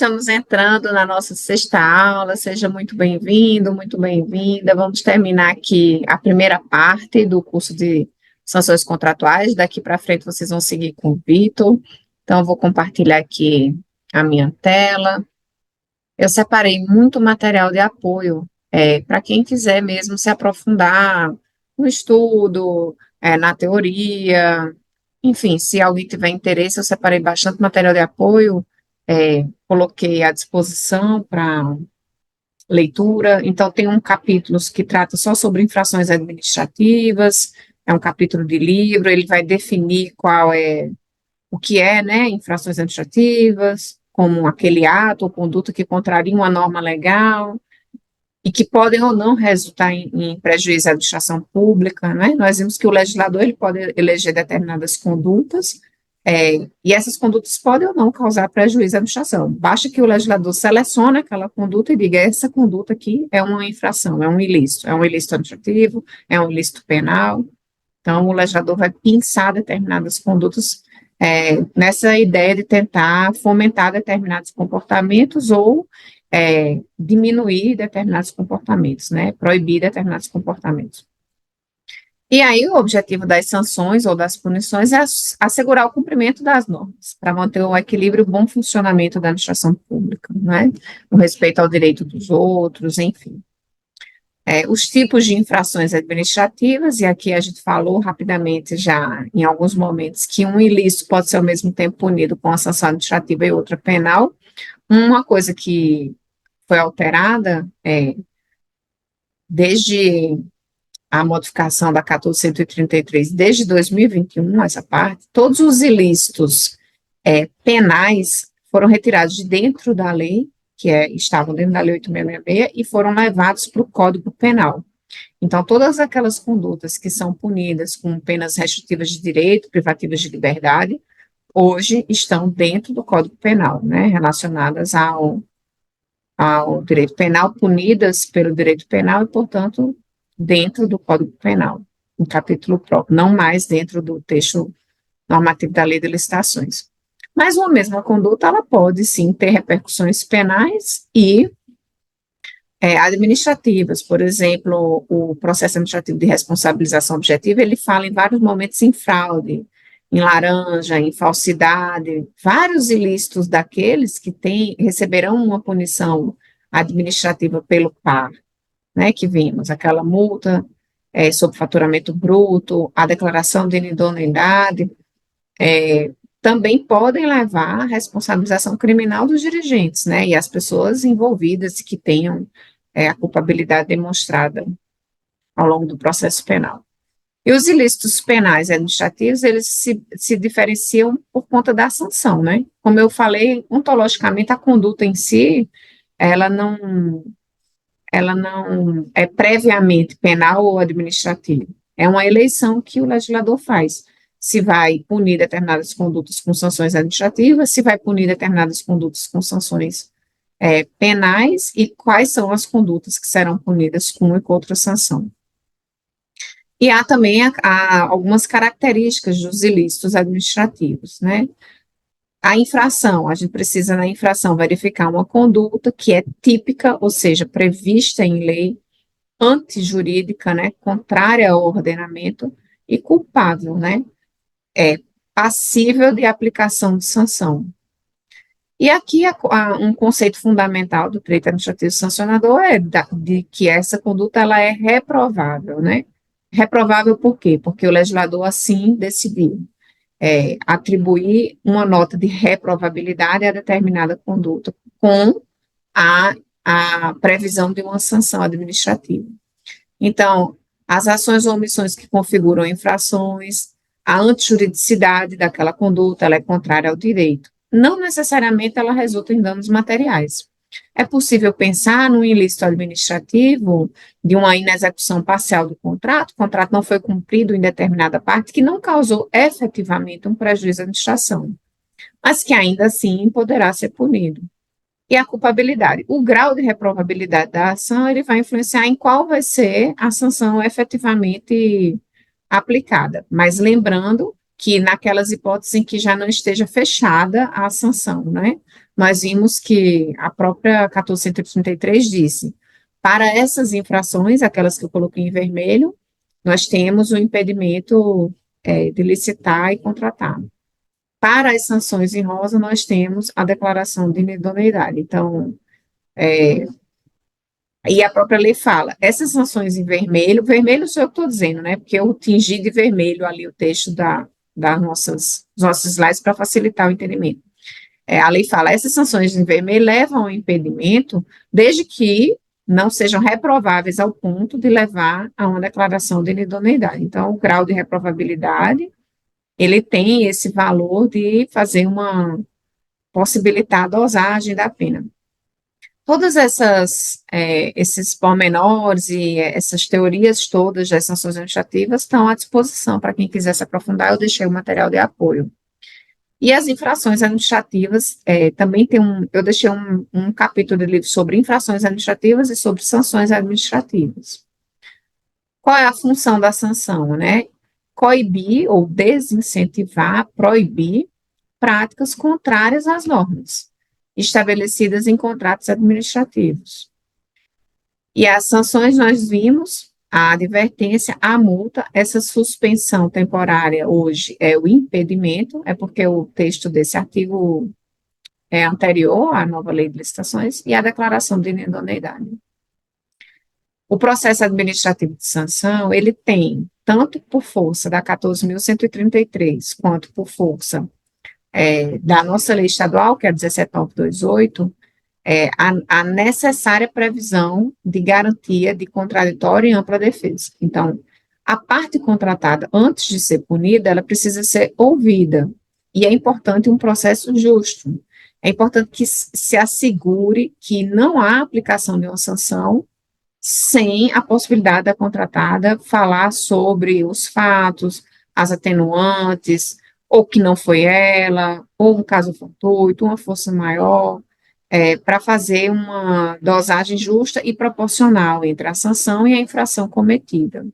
estamos entrando na nossa sexta aula, seja muito bem-vindo, muito bem-vinda. Vamos terminar aqui a primeira parte do curso de sanções contratuais. Daqui para frente vocês vão seguir com o Vitor. Então, eu vou compartilhar aqui a minha tela. Eu separei muito material de apoio para quem quiser mesmo se aprofundar no estudo, na teoria, enfim, se alguém tiver interesse, eu separei bastante material de apoio, coloquei à disposição para leitura. Então, tem um capítulo que trata só sobre infrações administrativas, é um capítulo de livro, ele vai definir o que é, né, infrações administrativas, como aquele ato ou conduta que contraria uma norma legal, e que podem ou não resultar em prejuízo à administração pública, né? Nós vimos que o legislador ele pode eleger determinadas condutas, e essas condutas podem ou não causar prejuízo à administração. Basta que o legislador selecione aquela conduta e diga, essa conduta aqui é uma infração, é um ilícito administrativo, é um ilícito penal. Então, o legislador vai pensar determinadas condutas nessa ideia de tentar fomentar determinados comportamentos ou diminuir determinados comportamentos, né, proibir determinados comportamentos. E aí, o objetivo das sanções ou das punições é assegurar o cumprimento das normas, para manter o equilíbrio e o bom funcionamento da administração pública, né, no respeito ao direito dos outros, enfim. Os tipos de infrações administrativas, e aqui a gente falou rapidamente já em alguns momentos que um ilícito pode ser ao mesmo tempo punido com a sanção administrativa e outra penal. Uma coisa que foi alterada desde a modificação da 1433, desde 2021, essa parte, todos os ilícitos penais foram retirados de dentro da lei, que estavam dentro da lei 8666, e foram levados para o Código Penal. Então, todas aquelas condutas que são punidas com penas restritivas de direito, privativas de liberdade, hoje estão dentro do Código Penal, né, relacionadas ao direito penal, punidas pelo direito penal e, portanto, dentro do Código Penal, um capítulo próprio, não mais dentro do texto normativo da Lei de Licitações. Mas uma mesma conduta, ela pode, sim, ter repercussões penais e administrativas. Por exemplo, o processo administrativo de responsabilização objetiva, ele fala em vários momentos em fraude, em laranja, em falsidade, vários ilícitos daqueles que receberão uma punição administrativa pelo par, né, que vimos, aquela multa sobre faturamento bruto, a declaração de inidoneidade, também podem levar à responsabilização criminal dos dirigentes, né, e as pessoas envolvidas que tenham a culpabilidade demonstrada ao longo do processo penal. E os ilícitos penais e administrativos, eles se diferenciam por conta da sanção, né? Como eu falei, ontologicamente, a conduta em si, ela não é previamente penal ou administrativa. É uma eleição que o legislador faz. Se vai punir determinadas condutas com sanções administrativas, se vai punir determinadas condutas com sanções penais e quais são as condutas que serão punidas com uma e com outra sanção. E há também algumas características dos ilícitos administrativos, né? A infração, a gente precisa na infração verificar uma conduta que é típica, ou seja, prevista em lei, antijurídica, né, contrária ao ordenamento e culpável, né, passível de aplicação de sanção. E aqui um conceito fundamental do direito administrativo sancionador de que essa conduta ela é reprovável, né? Reprovável por quê? Porque o legislador assim decidiu atribuir uma nota de reprovabilidade a determinada conduta com a previsão de uma sanção administrativa. Então, as ações ou omissões que configuram infrações, a antijuridicidade daquela conduta, ela é contrária ao direito. Não necessariamente ela resulta em danos materiais. É possível pensar num ilícito administrativo de uma inexecução parcial do contrato, o contrato não foi cumprido em determinada parte, que não causou efetivamente um prejuízo à administração, mas que ainda assim poderá ser punido. E a culpabilidade. O grau de reprovabilidade da ação, ele vai influenciar em qual vai ser a sanção efetivamente aplicada, mas lembrando que naquelas hipóteses em que já não esteja fechada a sanção, né? nós vimos que a própria 1433 disse, para essas infrações, aquelas que eu coloquei em vermelho, nós temos o impedimento de licitar e contratar. Para as sanções em rosa, nós temos a declaração de inidoneidade. Então, e a própria lei fala, essas sanções em vermelho, vermelho sou eu que estou dizendo, né? Porque eu tingi de vermelho ali o texto dos nossos slides para facilitar o entendimento. A lei fala, essas sanções em vermelho levam ao impedimento, desde que não sejam reprováveis ao ponto de levar a uma declaração de inidoneidade. Então, o grau de reprovabilidade, ele tem esse valor de fazer possibilitar a dosagem da pena. Todas esses pormenores e essas teorias todas das sanções administrativas estão à disposição para quem quiser se aprofundar, eu deixei o material de apoio. E as infrações administrativas, também eu deixei um capítulo de livro sobre infrações administrativas e sobre sanções administrativas. Qual é a função da sanção, né? Coibir ou desincentivar, proibir práticas contrárias às normas estabelecidas em contratos administrativos. E as sanções nós vimos, a advertência, a multa, essa suspensão temporária hoje é o impedimento, é porque o texto desse artigo é anterior à nova lei de licitações, e a declaração de inidoneidade. O processo administrativo de sanção, ele tem, tanto por força da 14.133, quanto por força da nossa lei estadual, que é a 17.928, a necessária previsão de garantia de contraditório e ampla defesa. Então, a parte contratada, antes de ser punida, ela precisa ser ouvida, e é importante um processo justo. É importante que se assegure que não há aplicação de uma sanção sem a possibilidade da contratada falar sobre os fatos, as atenuantes, ou que não foi ela, ou um caso fortuito, uma força maior, para fazer uma dosagem justa e proporcional entre a sanção e a infração cometida.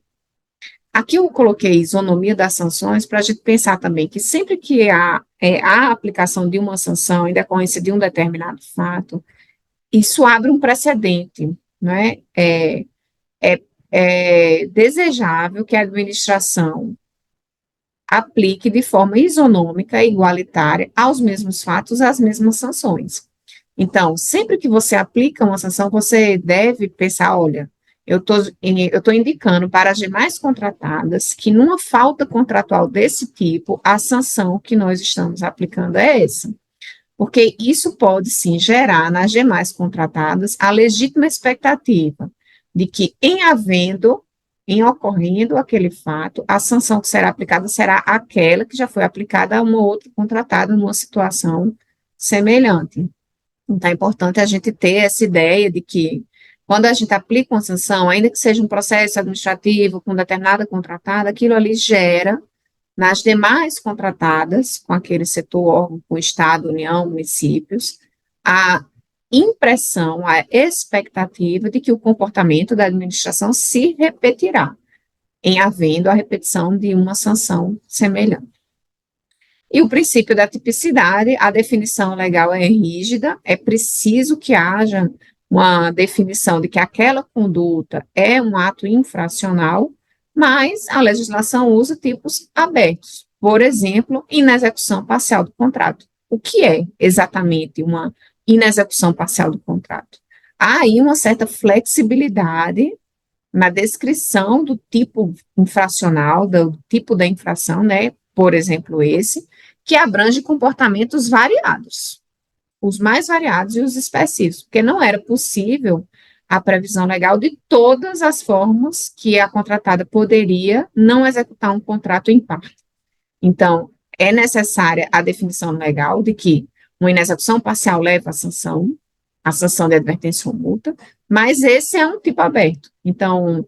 Aqui eu coloquei isonomia das sanções para a gente pensar também que sempre que há a aplicação de uma sanção em decorrência de um determinado fato, isso abre um precedente, né? É desejável que a administração aplique de forma isonômica e igualitária aos mesmos fatos as mesmas sanções. Então, sempre que você aplica uma sanção, você deve pensar, olha, eu estou indicando para as demais contratadas que numa falta contratual desse tipo, a sanção que nós estamos aplicando é essa. Porque isso pode, sim, gerar nas demais contratadas a legítima expectativa de que, em ocorrendo aquele fato, a sanção que será aplicada será aquela que já foi aplicada a uma outra contratada numa situação semelhante. Então, é importante a gente ter essa ideia de que, quando a gente aplica uma sanção, ainda que seja um processo administrativo com determinada contratada, aquilo ali gera, nas demais contratadas, com aquele setor, órgão, com Estado, União, municípios, a impressão, a expectativa de que o comportamento da administração se repetirá, em havendo a repetição de uma sanção semelhante. E o princípio da tipicidade, a definição legal é rígida, é preciso que haja uma definição de que aquela conduta é um ato infracional, mas a legislação usa tipos abertos. Por exemplo, inexecução parcial do contrato. O que é exatamente uma inexecução parcial do contrato? Há aí uma certa flexibilidade na descrição do tipo infracional, do tipo da infração, né? Por exemplo, esse, que abrange comportamentos variados, os mais variados e os específicos, porque não era possível a previsão legal de todas as formas que a contratada poderia não executar um contrato em parte. Então, é necessária a definição legal de que uma inexecução parcial leva a sanção de advertência ou multa, mas esse é um tipo aberto. Então,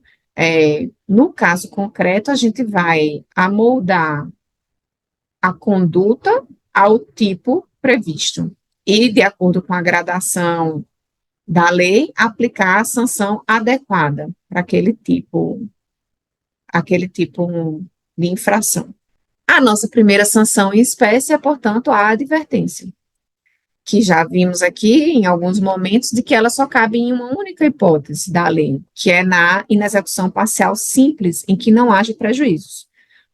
no caso concreto, a gente vai amoldar a conduta ao tipo previsto e, de acordo com a gradação da lei, aplicar a sanção adequada para aquele tipo de infração. A nossa primeira sanção em espécie é, portanto, a advertência. que já vimos aqui em alguns momentos, de que ela só cabe em uma única hipótese da lei, que é na inexecução parcial simples, em que não haja prejuízos.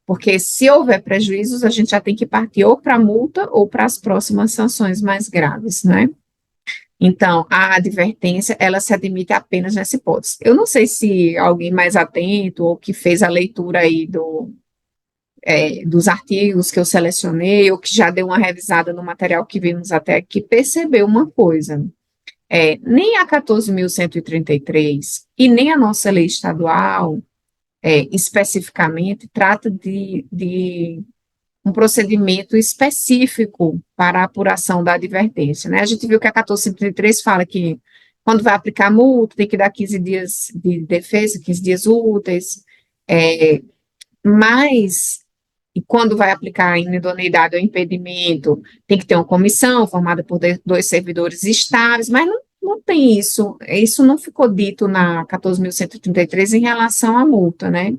Porque se houver prejuízos, a gente já tem que partir ou para a multa ou para as próximas sanções mais graves, né? Então, a advertência, ela se admite apenas nessa hipótese. Eu não sei se alguém mais atento ou que fez a leitura aí dos artigos que eu selecionei ou que já deu uma revisada no material que vimos até aqui, percebeu uma coisa. Nem a 14.133 e nem a nossa lei estadual, especificamente, trata de um procedimento específico para a apuração da advertência, né? A gente viu que a 1433 fala que quando vai aplicar multa, tem que dar 15 dias de defesa, 15 dias úteis, mas e quando vai aplicar a inidoneidade ou impedimento, tem que ter uma comissão formada por dois servidores estáveis, mas não tem isso. Isso não ficou dito na 14.133 em relação à multa, né?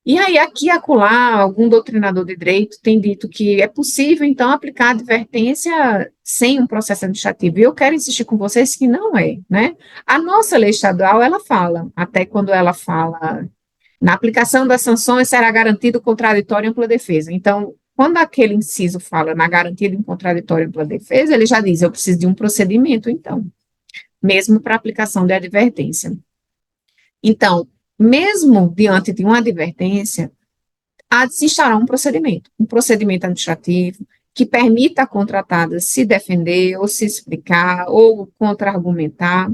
E aí, aqui e acolá, algum doutrinador de direito tem dito que é possível, então, aplicar advertência sem um processo administrativo. E eu quero insistir com vocês que não é, né? A nossa lei estadual, ela fala, até quando ela fala, na aplicação das sanções será garantido contraditório e ampla defesa. Então, quando aquele inciso fala na garantia de um contraditório e ampla defesa, ele já diz, eu preciso de um procedimento, então, mesmo para aplicação de advertência. Então, mesmo diante de uma advertência, há de se instaurar um procedimento administrativo que permita a contratada se defender ou se explicar ou contra-argumentar,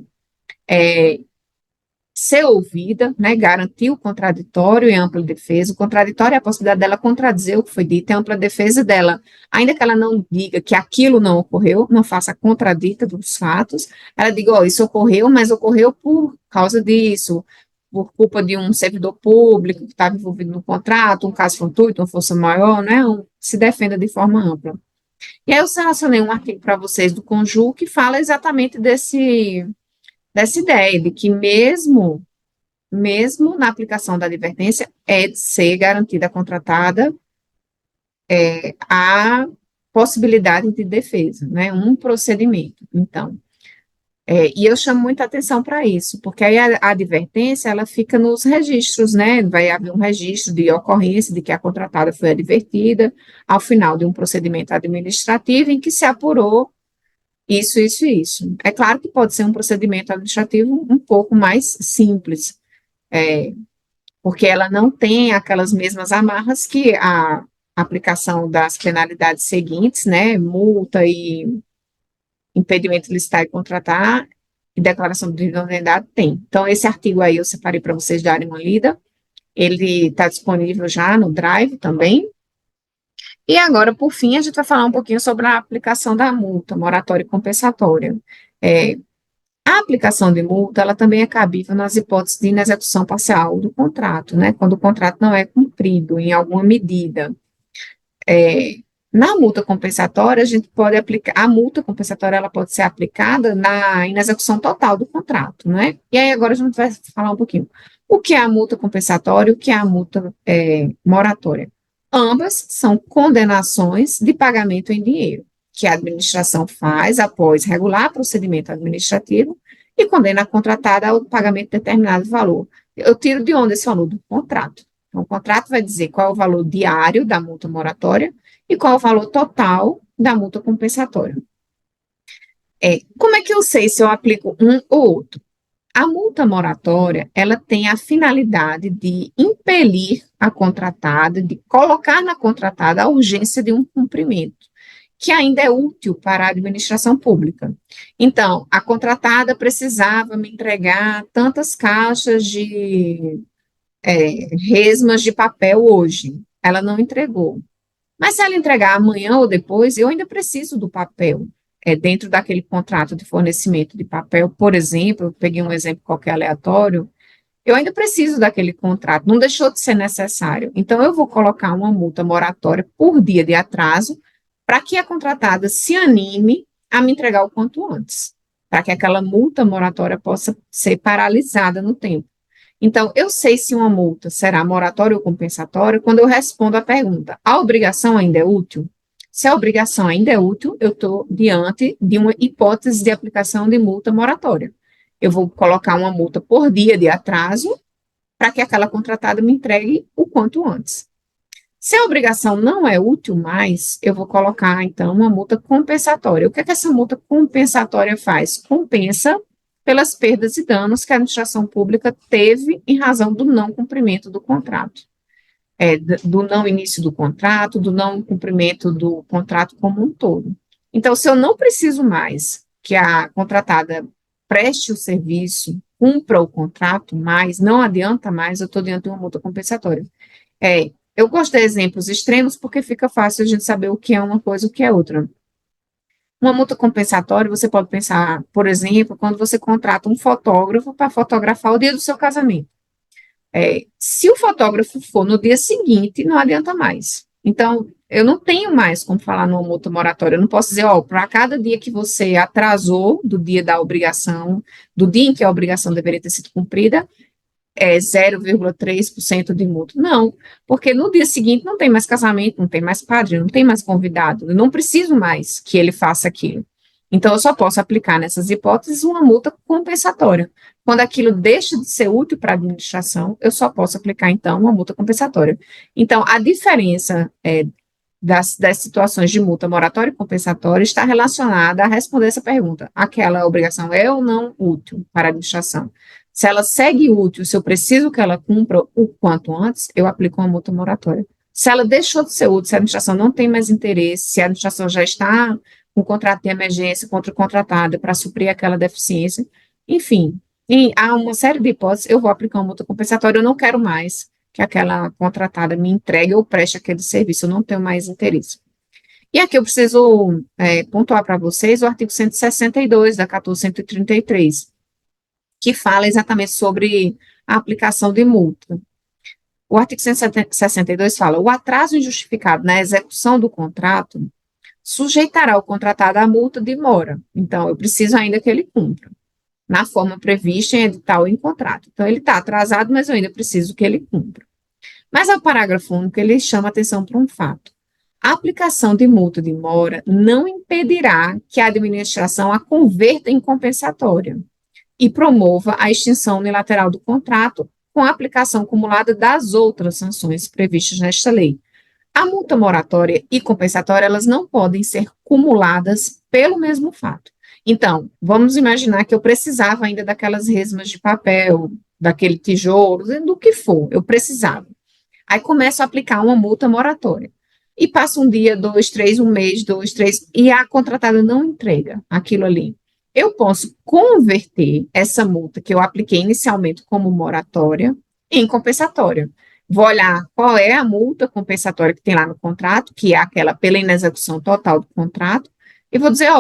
ser ouvida, né, garantir o contraditório e ampla defesa. O contraditório é a possibilidade dela contradizer o que foi dito, e a ampla defesa dela, ainda que ela não diga que aquilo não ocorreu, não faça contradita dos fatos, ela diga, ó, isso ocorreu, mas ocorreu por causa disso, por culpa de um servidor público que estava envolvido no contrato, um caso fortuito, uma força maior, né, se defenda de forma ampla. E aí eu selecionei um artigo para vocês do Conju que fala exatamente dessa ideia de que mesmo na aplicação da advertência, é de ser garantida à contratada a possibilidade de defesa, né, um procedimento. Então, e eu chamo muita atenção para isso, porque aí a advertência, ela fica nos registros, né, vai haver um registro de ocorrência de que a contratada foi advertida ao final de um procedimento administrativo em que se apurou isso, isso e isso. É claro que pode ser um procedimento administrativo um pouco mais simples, porque ela não tem aquelas mesmas amarras que a aplicação das penalidades seguintes, né, multa e impedimento de licitar e contratar, e declaração de idoneidade tem. Então, esse artigo aí eu separei para vocês darem uma lida, ele está disponível já no Drive também. E agora, por fim, a gente vai falar um pouquinho sobre a aplicação da multa, moratória e compensatória. A aplicação de multa, ela também é cabível nas hipóteses de inexecução parcial do contrato, né, quando o contrato não é cumprido em alguma medida. Na multa compensatória, a gente pode aplicar, a multa compensatória, ela pode ser aplicada na inexecução total do contrato, né? E aí agora a gente vai falar um pouquinho. O que é a multa compensatória e o que é a multa moratória? Ambas são condenações de pagamento em dinheiro, que a administração faz após regular procedimento administrativo e condena a contratada ao pagamento de determinado valor. Eu tiro de onde esse valor? Do contrato. Então, o contrato vai dizer qual é o valor diário da multa moratória e qual é o valor total da multa compensatória. Como é que eu sei se eu aplico um ou outro? A multa moratória, ela tem a finalidade de impelir a contratada, de colocar na contratada a urgência de um cumprimento, que ainda é útil para a administração pública. Então, a contratada precisava me entregar tantas caixas de resmas de papel hoje. Ela não entregou. Mas se ela entregar amanhã ou depois, eu ainda preciso do papel. Dentro daquele contrato de fornecimento de papel, por exemplo, eu peguei um exemplo qualquer aleatório, eu ainda preciso daquele contrato, não deixou de ser necessário. Então, eu vou colocar uma multa moratória por dia de atraso, para que a contratada se anime a me entregar o quanto antes, para que aquela multa moratória possa ser paralisada no tempo. Então, eu sei se uma multa será moratória ou compensatória quando eu respondo à pergunta: a obrigação ainda é útil? Se a obrigação ainda é útil, eu estou diante de uma hipótese de aplicação de multa moratória. Eu vou colocar uma multa por dia de atraso para que aquela contratada me entregue o quanto antes. Se a obrigação não é útil mais, eu vou colocar, então, uma multa compensatória. O que é que essa multa compensatória faz? Compensa pelas perdas e danos que a administração pública teve em razão do não cumprimento do contrato. Do não início do contrato, do não cumprimento do contrato como um todo. Então, se eu não preciso mais que a contratada preste o serviço, cumpra o contrato, mas não adianta mais, eu estou diante de uma multa compensatória. Eu gosto de exemplos extremos porque fica fácil a gente saber o que é uma coisa e o que é outra. Uma multa compensatória, você pode pensar, por exemplo, quando você contrata um fotógrafo para fotografar o dia do seu casamento. Se o fotógrafo for no dia seguinte, não adianta mais. Então, eu não tenho mais como falar numa multa moratória. Eu não posso dizer, para cada dia que você atrasou do dia da obrigação, do dia em que a obrigação deveria ter sido cumprida, 0,3% de multa. Não, porque no dia seguinte não tem mais casamento, não tem mais padrinho, não tem mais convidado. Eu não preciso mais que ele faça aquilo. Então, eu só posso aplicar nessas hipóteses uma multa compensatória. Quando aquilo deixa de ser útil para a administração, eu só posso aplicar, então, uma multa compensatória. Então, a diferença das situações de multa moratória e compensatória está relacionada a responder essa pergunta. Aquela obrigação é ou não útil para a administração? Se ela segue útil, se eu preciso que ela cumpra o quanto antes, eu aplico uma multa moratória. Se ela deixou de ser útil, se a administração não tem mais interesse, se a administração já está com um contrato de emergência contra o contratado para suprir aquela deficiência, enfim, há uma série de hipóteses, eu vou aplicar uma multa compensatória, eu não quero mais que aquela contratada me entregue ou preste aquele serviço, eu não tenho mais interesse. E aqui eu preciso pontuar para vocês o artigo 162 da 1433, que fala exatamente sobre a aplicação de multa. O artigo 162 fala: o atraso injustificado na execução do contrato sujeitará o contratado à multa de mora. Então, eu preciso ainda que ele cumpra, na forma prevista em edital ou em contrato. Então, ele está atrasado, mas eu ainda preciso que ele cumpra. Mas ao parágrafo único, ele chama atenção para um fato. A aplicação de multa de mora não impedirá que a administração a converta em compensatória e promova a extinção unilateral do contrato com a aplicação acumulada das outras sanções previstas nesta lei. A multa moratória e compensatória, elas não podem ser cumuladas pelo mesmo fato. Então, vamos imaginar que eu precisava ainda daquelas resmas de papel, daquele tijolo, do que for, eu precisava. Aí começo a aplicar uma multa moratória. E passa um dia, dois, três, um mês, dois, três, e a contratada não entrega aquilo ali. Eu posso converter essa multa que eu apliquei inicialmente como moratória em compensatória. Vou olhar qual é a multa compensatória que tem lá no contrato, que é aquela pela inexecução total do contrato, e vou dizer,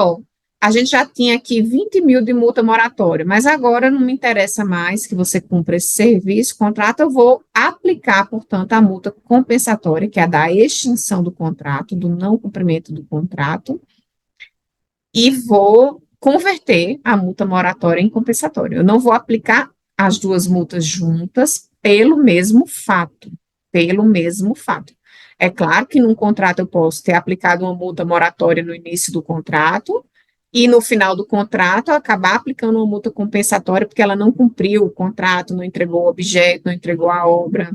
a gente já tinha aqui 20 mil de multa moratória, mas agora não me interessa mais que você cumpra esse serviço, contrato, eu vou aplicar, portanto, a multa compensatória, que é a da extinção do contrato, do não cumprimento do contrato, e vou converter a multa moratória em compensatória. Eu não vou aplicar as duas multas juntas pelo mesmo fato, pelo mesmo fato. É claro que num contrato eu posso ter aplicado uma multa moratória no início do contrato e no final do contrato eu acabar aplicando uma multa compensatória porque ela não cumpriu o contrato, não entregou o objeto, não entregou a obra,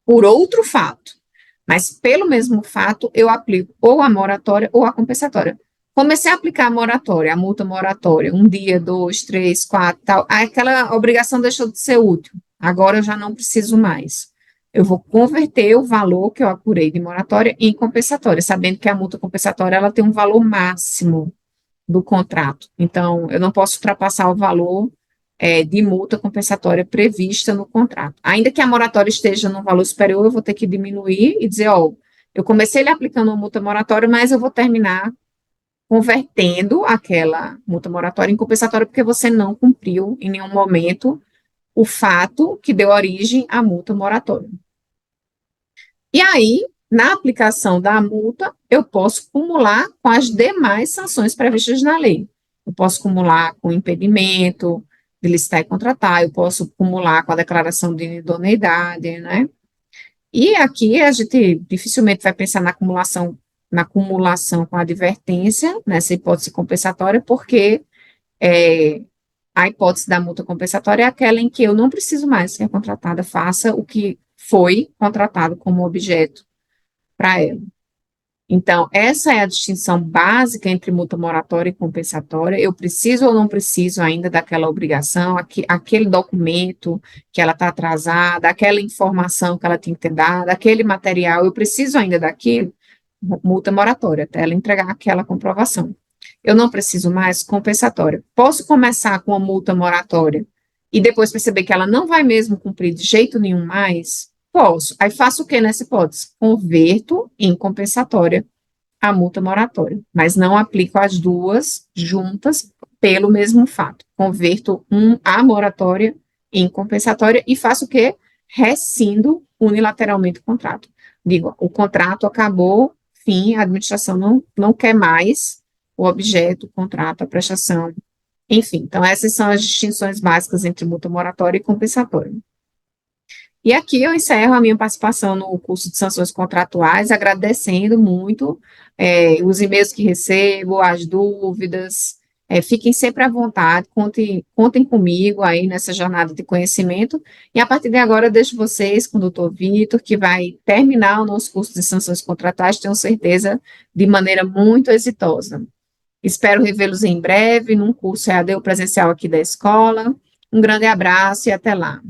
por outro fato. Mas pelo mesmo fato eu aplico ou a moratória ou a compensatória. Comecei a aplicar a moratória, a multa moratória, um dia, dois, três, quatro, tal. Aí aquela obrigação deixou de ser útil. Agora eu já não preciso mais. Eu vou converter o valor que eu apurei de moratória em compensatória, sabendo que a multa compensatória ela tem um valor máximo do contrato. Então, eu não posso ultrapassar o valor de multa compensatória prevista no contrato. Ainda que a moratória esteja no valor superior, eu vou ter que diminuir e dizer, eu comecei ele aplicando uma multa moratória, mas eu vou terminar convertendo aquela multa moratória em compensatória porque você não cumpriu em nenhum momento o fato que deu origem à multa moratória. E aí, na aplicação da multa, eu posso cumular com as demais sanções previstas na lei. Eu posso cumular com impedimento de licitar e contratar, eu posso cumular com a declaração de idoneidade, né? E aqui a gente dificilmente vai pensar na acumulação na acumulação com a advertência, nessa hipótese compensatória, porque a hipótese da multa compensatória é aquela em que eu não preciso mais que a contratada faça o que foi contratado como objeto para ela. Então, essa é a distinção básica entre multa moratória e compensatória. Eu preciso ou não preciso ainda daquela obrigação, aquele documento que ela está atrasada, aquela informação que ela tem que ter dado, aquele material, eu preciso ainda daquilo, multa moratória, até ela entregar aquela comprovação. Eu não preciso mais compensatória. Posso começar com a multa moratória e depois perceber que ela não vai mesmo cumprir de jeito nenhum mais? Posso. Aí faço o que nessa hipótese? Converto em compensatória a multa moratória, mas não aplico as duas juntas pelo mesmo fato. Converto a moratória em compensatória e faço o quê? Rescindo unilateralmente o contrato. Digo, o contrato acabou, fim, a administração não quer mais o objeto, o contrato, a prestação, enfim. Então, essas são as distinções básicas entre multa moratória e compensatória. E aqui eu encerro a minha participação no curso de sanções contratuais, agradecendo muito os e-mails que recebo, as dúvidas. Fiquem sempre à vontade, contem comigo aí nessa jornada de conhecimento. E a partir de agora, eu deixo vocês com o doutor Vitor, que vai terminar o nosso curso de sanções contratuais, tenho certeza, de maneira muito exitosa. Espero revê-los em breve, num curso EAD ou presencial aqui da escola. Um grande abraço e até lá.